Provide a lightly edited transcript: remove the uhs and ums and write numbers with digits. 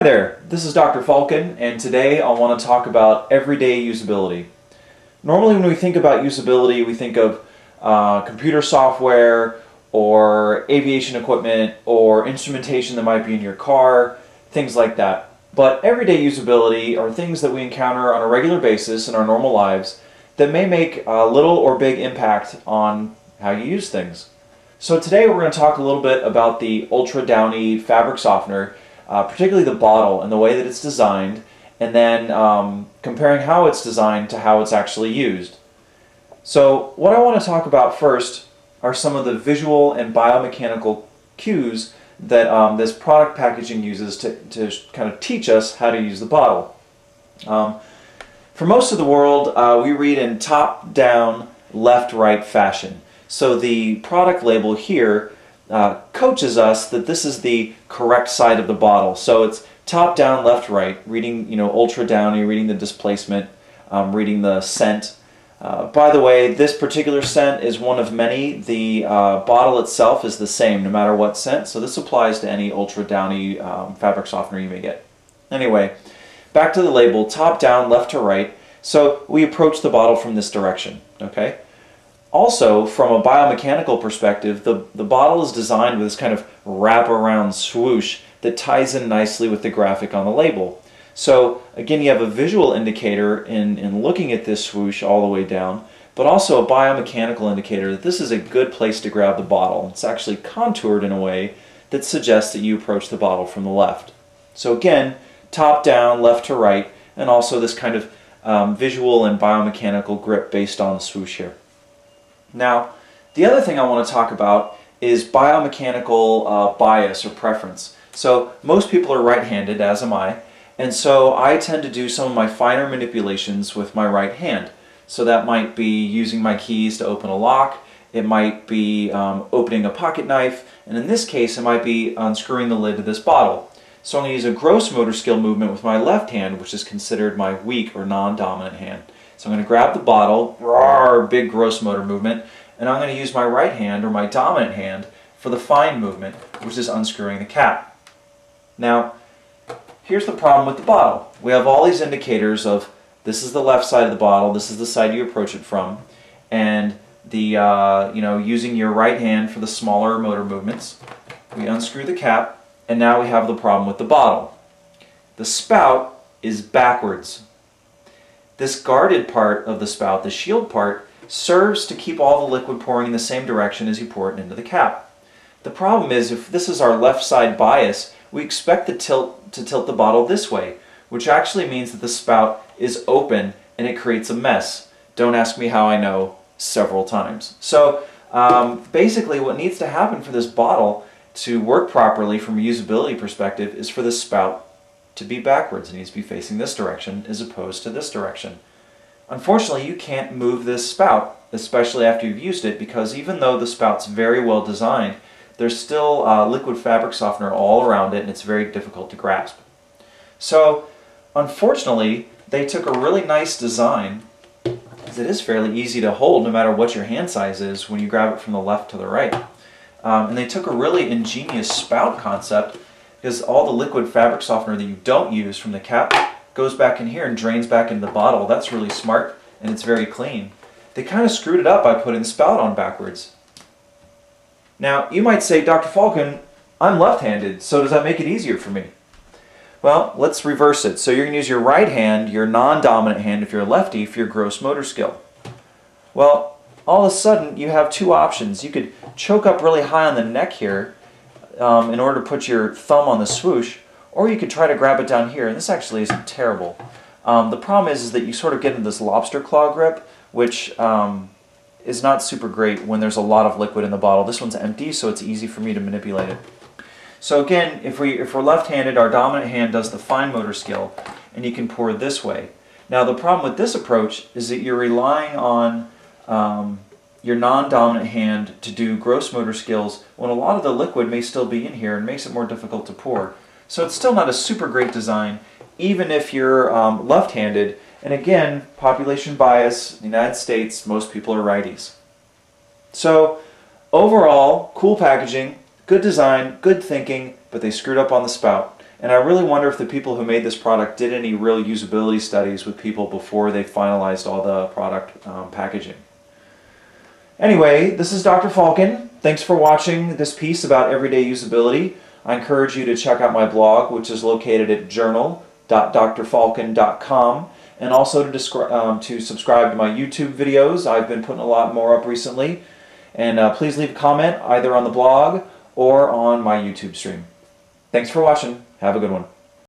Hi there, this is Dr. Falcon, and today I want to talk about everyday usability. Normally when we think about usability, we think of computer software or aviation equipment or instrumentation that might be in your car, things like that. But everyday usability are things that we encounter on a regular basis in our normal lives that may make a little or big impact on how you use things. So today we're going to talk a little bit about the Ultra Downy fabric softener, particularly the bottle and the way that it's designed, and then comparing how it's designed to how it's actually used. So what I want to talk about first are some of the visual and biomechanical cues that this product packaging uses to kind of teach us how to use the bottle. For most of the world, we read in top-down, left-right fashion. So the product label here coaches us that this is the correct side of the bottle. So it's top down, left, right, reading Ultra Downy, reading the displacement, reading the scent. By the way, this particular scent is one of many. The bottle itself is the same no matter what scent, so this applies to any Ultra Downy fabric softener you may get. Anyway, back to the label, top down, left to right. So we approach the bottle from this direction, okay? Also, from a biomechanical perspective, the bottle is designed with this kind of wrap-around swoosh that ties in nicely with the graphic on the label. So again, you have a visual indicator in looking at this swoosh all the way down, but also a biomechanical indicator that this is a good place to grab the bottle. It's actually contoured in a way that suggests that you approach the bottle from the left. So again, top down, left to right, and also this kind of visual and biomechanical grip based on the swoosh here. Now, the other thing I want to talk about is biomechanical bias or preference. So most people are right-handed, as am I, and so I tend to do some of my finer manipulations with my right hand. So that might be using my keys to open a lock, it might be opening a pocket knife, and in this case it might be unscrewing the lid of this bottle. So I'm going to use a gross motor skill movement with my left hand, which is considered my weak or non-dominant hand. So I'm going to grab the bottle, roar, big gross motor movement, and I'm going to use my right hand or my dominant hand for the fine movement, which is unscrewing the cap. Now, here's the problem with the bottle. We have all these indicators of this is the left side of the bottle, this is the side you approach it from, and the using your right hand for the smaller motor movements. We unscrew the cap, and now we have the problem with the bottle. The spout is backwards. This guarded part of the spout, the shield part, serves to keep all the liquid pouring in the same direction as you pour it into the cap. The problem is, if this is our left side bias, we expect to tilt the bottle this way, which actually means that the spout is open and it creates a mess. Don't ask me how I know, several times. So basically what needs to happen for this bottle to work properly from a usability perspective is for the spout to be backwards. It needs to be facing this direction as opposed to this direction. Unfortunately, you can't move this spout, especially after you've used it, because even though the spout's very well designed, there's still liquid fabric softener all around it, and it's very difficult to grasp. So, unfortunately, they took a really nice design, because it is fairly easy to hold no matter what your hand size is when you grab it from the left to the right. And they took a really ingenious spout concept, because all the liquid fabric softener that you don't use from the cap goes back in here and drains back into the bottle. That's really smart, and it's very clean. They kind of screwed it up by putting the spout on backwards. Now, you might say, Dr. Falcon, I'm left-handed, so does that make it easier for me? Well, let's reverse it. So you're going to use your right hand, your non-dominant hand if you're a lefty, for your gross motor skill. Well, all of a sudden, you have two options. You could choke up really high on the neck here in order to put your thumb on the swoosh, or you could try to grab it down here, and this actually isn't terrible. The problem is that you sort of get into this lobster claw grip, which is not super great when there's a lot of liquid in the bottle. This one's empty, so it's easy for me to manipulate it. So again, if we're left-handed, our dominant hand does the fine motor skill, and you can pour this way. Now the problem with this approach is that you're relying on your non-dominant hand to do gross motor skills when a lot of the liquid may still be in here and makes it more difficult to pour. So it's still not a super great design, even if you're left-handed. And again, population bias, in the United States, most people are righties. So overall, cool packaging, good design, good thinking, but they screwed up on the spout. And I really wonder if the people who made this product did any real usability studies with people before they finalized all the product packaging. Anyway, this is Dr. Falcon. Thanks for watching this piece about everyday usability. I encourage you to check out my blog, which is located at journal.drfalcon.com, and also to subscribe to my YouTube videos. I've been putting a lot more up recently. And please leave a comment either on the blog or on my YouTube stream. Thanks for watching. Have a good one.